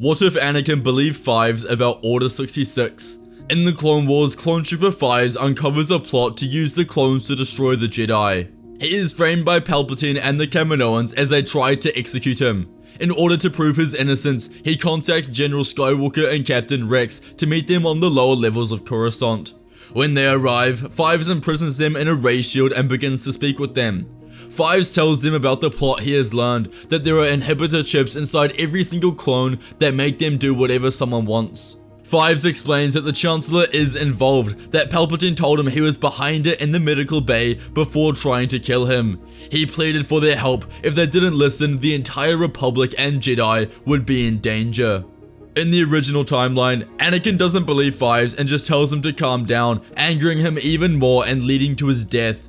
What if Anakin believed Fives about Order 66? In the Clone Wars, Clone Trooper Fives uncovers a plot to use the clones to destroy the Jedi. He is framed by Palpatine and the Kaminoans as they try to execute him. In order to prove his innocence, he contacts General Skywalker and Captain Rex to meet them on the lower levels of Coruscant. When they arrive, Fives imprisons them in a ray shield and begins to speak with them. Fives tells them about the plot he has learned, that there are inhibitor chips inside every single clone that make them do whatever someone wants. Fives explains that the Chancellor is involved, that Palpatine told him he was behind it in the medical bay before trying to kill him. He pleaded for their help. If they didn't listen, the entire Republic and Jedi would be in danger. In the original timeline, Anakin doesn't believe Fives and just tells him to calm down, angering him even more and leading to his death.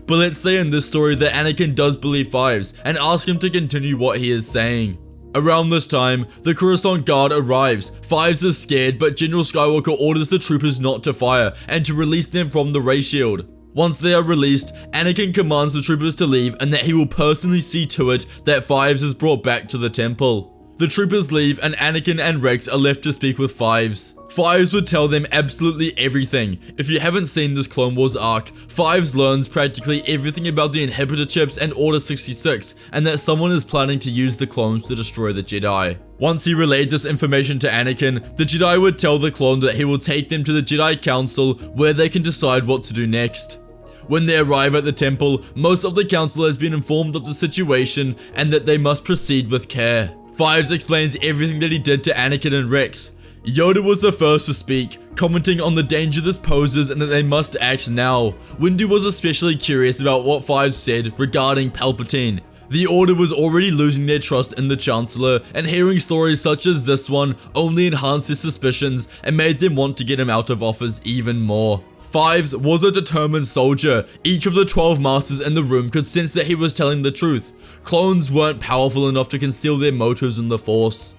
But let's say in this story that Anakin does believe Fives and ask him to continue what he is saying. Around this time, the Coruscant Guard arrives. Fives is scared, but General Skywalker orders the troopers not to fire and to release them from the ray shield. Once they are released, Anakin commands the troopers to leave and that he will personally see to it that Fives is brought back to the temple. The troopers leave and Anakin and Rex are left to speak with Fives. Fives would tell them absolutely everything. If you haven't seen this Clone Wars arc, Fives learns practically everything about the inhibitor chips and Order 66, and that someone is planning to use the clones to destroy the Jedi. Once he relayed this information to Anakin, the Jedi would tell the clone that he will take them to the Jedi Council where they can decide what to do next. When they arrive at the temple, most of the council has been informed of the situation and that they must proceed with care. Fives explains everything that he did to Anakin and Rex. Yoda was the first to speak, commenting on the danger this poses and that they must act now. Windu was especially curious about what Fives said regarding Palpatine. The Order was already losing their trust in the Chancellor, and hearing stories such as this one only enhanced their suspicions and made them want to get him out of office even more. Fives was a determined soldier. Each of the 12 masters in the room could sense that he was telling the truth. Clones weren't powerful enough to conceal their motives in the Force.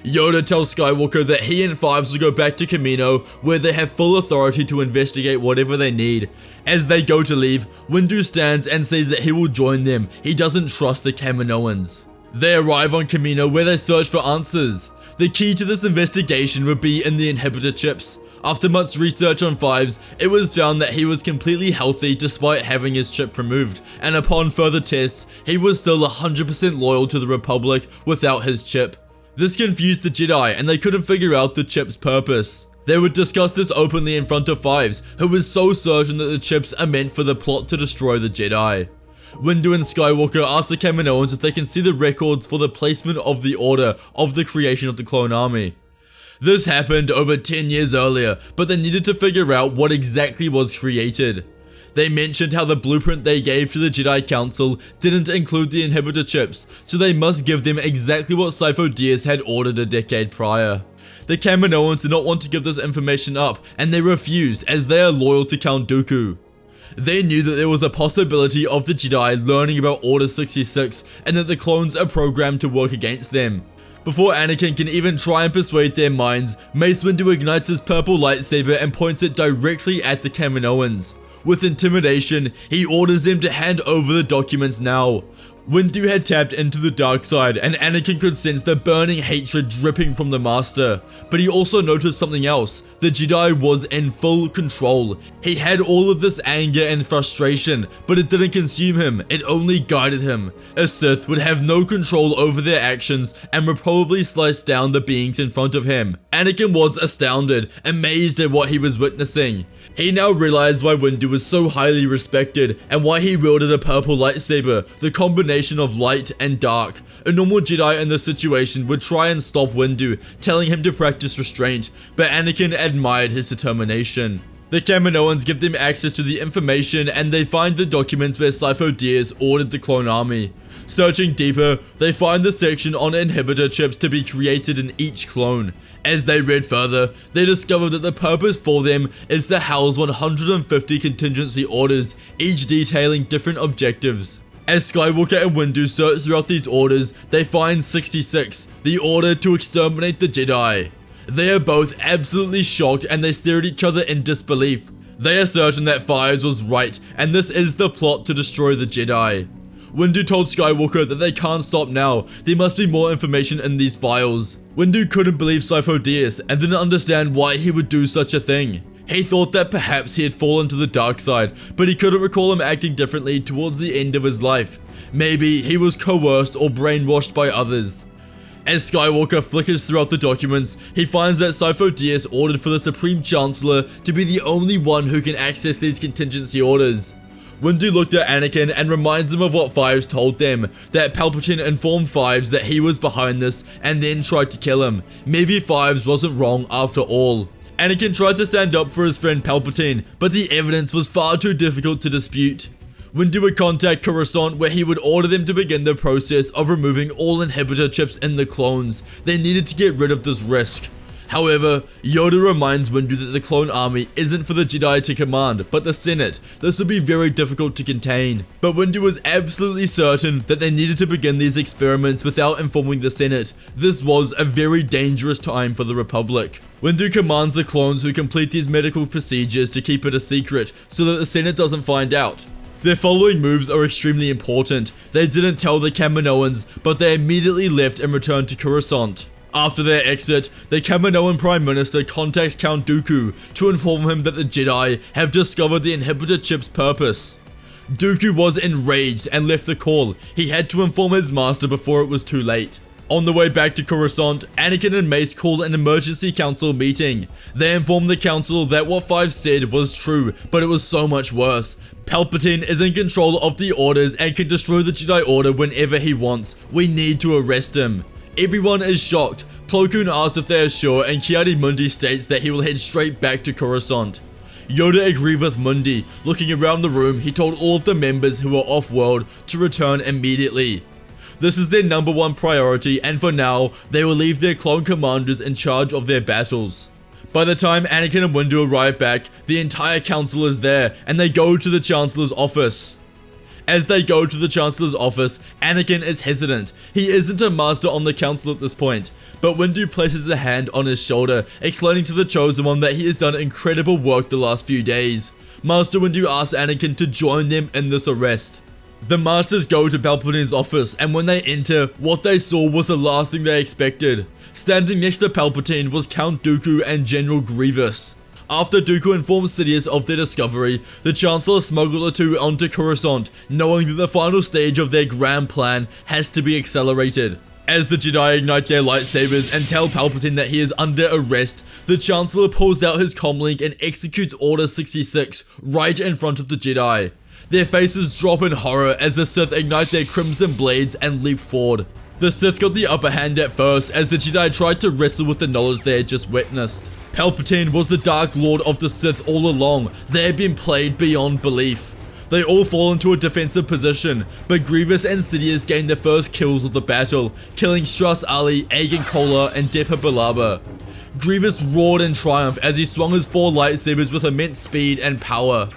Yoda tells Skywalker that he and Fives will go back to Kamino, where they have full authority to investigate whatever they need. As they go to leave, Windu stands and says that he will join them. He doesn't trust the Kaminoans. They arrive on Kamino where they search for answers. The key to this investigation would be in the inhibitor chips. After much research on Fives, it was found that he was completely healthy despite having his chip removed, and upon further tests, he was still 100% loyal to the Republic without his chip. This confused the Jedi and they couldn't figure out the chip's purpose. They would discuss this openly in front of Fives, who was so certain that the chips are meant for the plot to destroy the Jedi. Windu and Skywalker ask the Kaminoans if they can see the records for the placement of the Order of the creation of the clone army. This happened over 10 years earlier, but they needed to figure out what exactly was created. They mentioned how the blueprint they gave to the Jedi Council didn't include the inhibitor chips, so they must give them exactly what Sifo-Dyas had ordered a decade prior. The Kaminoans did not want to give this information up, and they refused as they are loyal to Count Dooku. They knew that there was a possibility of the Jedi learning about Order 66 and that the clones are programmed to work against them. Before Anakin can even try and persuade their minds, Mace Windu ignites his purple lightsaber and points it directly at the Kaminoans. With intimidation, he orders them to hand over the documents now. Windu had tapped into the dark side and Anakin could sense the burning hatred dripping from the Master. But he also noticed something else. The Jedi was in full control. He had all of this anger and frustration, but it didn't consume him, it only guided him. A Sith would have no control over their actions and would probably slice down the beings in front of him. Anakin was astounded, amazed at what he was witnessing. He now realized why Windu was so highly respected and why he wielded a purple lightsaber, the combination of light and dark. A normal Jedi in this situation would try and stop Windu, telling him to practice restraint, but Anakin admired his determination. The Kaminoans give them access to the information and they find the documents where Sifo-Dyas ordered the clone army. Searching deeper, they find the section on inhibitor chips to be created in each clone. As they read further, they discover that the purpose for them is to house 150 contingency orders, each detailing different objectives. As Skywalker and Windu search throughout these orders, they find 66, the order to exterminate the Jedi. They are both absolutely shocked and they stare at each other in disbelief. They are certain that Fives was right and this is the plot to destroy the Jedi. Windu told Skywalker that they can't stop now, there must be more information in these files. Windu couldn't believe Sifo-Dyas and didn't understand why he would do such a thing. He thought that perhaps he had fallen to the dark side, but he couldn't recall him acting differently towards the end of his life. Maybe he was coerced or brainwashed by others. As Skywalker flickers throughout the documents, he finds that Sifo-Dyas ordered for the Supreme Chancellor to be the only one who can access these contingency orders. Windu looked at Anakin and reminds him of what Fives told them, that Palpatine informed Fives that he was behind this and then tried to kill him. Maybe Fives wasn't wrong after all. Anakin tried to stand up for his friend Palpatine, but the evidence was far too difficult to dispute. Windu would contact Coruscant, where he would order them to begin the process of removing all inhibitor chips in the clones. They needed to get rid of this risk. However, Yoda reminds Windu that the clone army isn't for the Jedi to command, but the Senate. This would be very difficult to contain. But Windu was absolutely certain that they needed to begin these experiments without informing the Senate. This was a very dangerous time for the Republic. Windu commands the clones who complete these medical procedures to keep it a secret, so that the Senate doesn't find out. Their following moves are extremely important. They didn't tell the Kaminoans, but they immediately left and returned to Coruscant. After their exit, the Kaminoan Prime Minister contacts Count Dooku to inform him that the Jedi have discovered the inhibitor chip's purpose. Dooku was enraged and left the call. He had to inform his master before it was too late. On the way back to Coruscant, Anakin and Mace called an emergency council meeting. They informed the council that what Five said was true, but it was so much worse. Palpatine is in control of the orders and can destroy the Jedi Order whenever he wants. We need to arrest him. Everyone is shocked. Plo Koon asks if they are sure, and Ki-Adi-Mundi states that he will head straight back to Coruscant. Yoda agreed with Mundi. Looking around the room, he told all of the members who were off-world to return immediately. This is their number one priority, and for now, they will leave their clone commanders in charge of their battles. By the time Anakin and Windu arrive back, the entire council is there, and they go to the Chancellor's office. As they go to the Chancellor's office, Anakin is hesitant. He isn't a master on the council at this point, but Windu places a hand on his shoulder, explaining to the Chosen One that he has done incredible work the last few days. Master Windu asks Anakin to join them in this arrest. The Masters go to Palpatine's office, and when they enter, what they saw was the last thing they expected. Standing next to Palpatine was Count Dooku and General Grievous. After Dooku informs Sidious of their discovery, the Chancellor smuggled the two onto Coruscant, knowing that the final stage of their grand plan has to be accelerated. As the Jedi ignite their lightsabers and tell Palpatine that he is under arrest, the Chancellor pulls out his comlink and executes Order 66 right in front of the Jedi. Their faces drop in horror as the Sith ignite their crimson blades and leap forward. The Sith got the upper hand at first as the Jedi tried to wrestle with the knowledge they had just witnessed. Palpatine was the Dark Lord of the Sith all along. They had been played beyond belief. They all fall into a defensive position, but Grievous and Sidious gain their first kills of the battle, killing Stras Ali, Agen Kolar, and Depa Billaba. Grievous roared in triumph as he swung his 4 lightsabers with immense speed and power.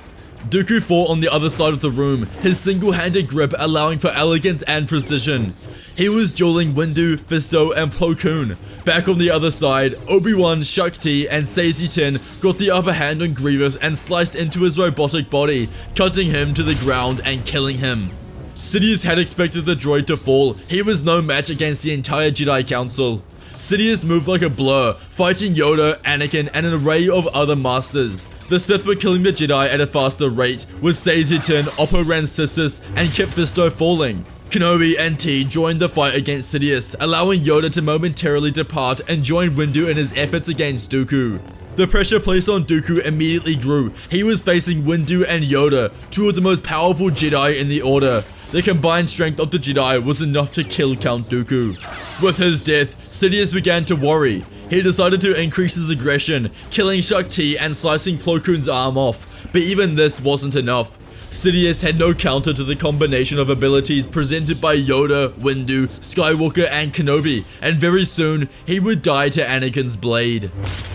Dooku fought on the other side of the room, his single-handed grip allowing for elegance and precision. He was dueling Windu, Fisto, and Plo Koon. Back on the other side, Obi-Wan, Shakti, and Saesee Tiin got the upper hand on Grievous and sliced into his robotic body, cutting him to the ground and killing him. Sidious had expected the droid to fall. He was no match against the entire Jedi Council. Sidious moved like a blur, fighting Yoda, Anakin, and an array of other masters. The Sith were killing the Jedi at a faster rate, with Saesee Tiin, Oppo Rancisis, and Kit Fisto falling. Kenobi and T joined the fight against Sidious, allowing Yoda to momentarily depart and join Windu in his efforts against Dooku. The pressure placed on Dooku immediately grew. He was facing Windu and Yoda, two of the most powerful Jedi in the Order. The combined strength of the Jedi was enough to kill Count Dooku. With his death, Sidious began to worry. He decided to increase his aggression, killing Shakti and slicing Plo Koon's arm off, but even this wasn't enough. Sidious had no counter to the combination of abilities presented by Yoda, Windu, Skywalker, and Kenobi, and very soon, he would die to Anakin's blade.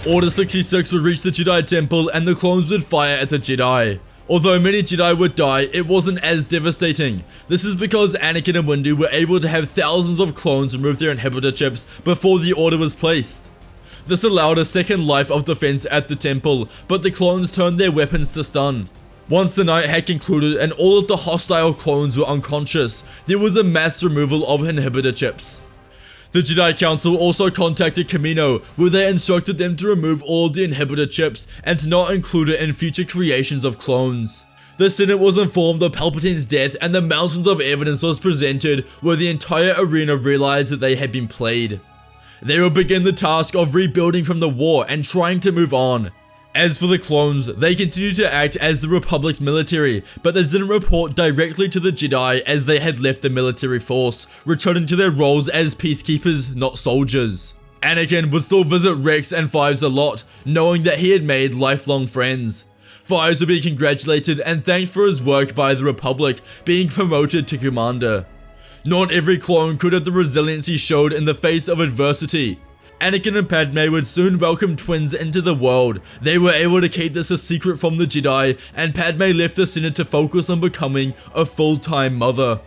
Order 66 would reach the Jedi Temple and the clones would fire at the Jedi. Although many Jedi would die, it wasn't as devastating. This is because Anakin and Windu were able to have thousands of clones remove their inhibitor chips before the order was placed. This allowed a second life of defense at the temple, but the clones turned their weapons to stun. Once the night had concluded and all of the hostile clones were unconscious, there was a mass removal of inhibitor chips. The Jedi Council also contacted Kamino, where they instructed them to remove all of the inhibitor chips and to not include it in future creations of clones. The Senate was informed of Palpatine's death and the mountains of evidence was presented where the entire arena realized that they had been played. They would begin the task of rebuilding from the war and trying to move on. As for the clones, they continued to act as the Republic's military, but they didn't report directly to the Jedi as they had left the military force, returning to their roles as peacekeepers, not soldiers. Anakin would still visit Rex and Fives a lot, knowing that he had made lifelong friends. Fives would be congratulated and thanked for his work by the Republic, being promoted to commander. Not every clone could have the resilience he showed in the face of adversity. Anakin and Padme would soon welcome twins into the world. They were able to keep this a secret from the Jedi, and Padme left the Senate to focus on becoming a full-time mother.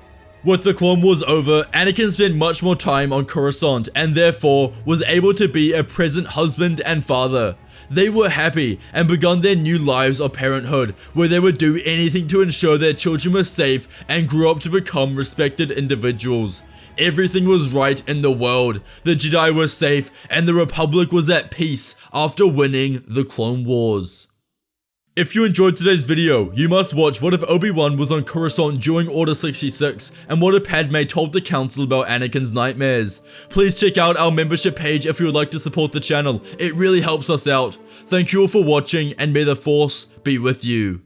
With the Clone Wars over, Anakin spent much more time on Coruscant and therefore was able to be a present husband and father. They were happy and begun their new lives of parenthood, where they would do anything to ensure their children were safe and grew up to become respected individuals. Everything was right in the world, the Jedi were safe, and the Republic was at peace after winning the Clone Wars. If you enjoyed today's video, you must watch What If Obi-Wan was on Coruscant during Order 66, and what if Padme told the Council about Anakin's nightmares. Please check out our membership page if you would like to support the channel, it really helps us out. Thank you all for watching, and may the Force be with you.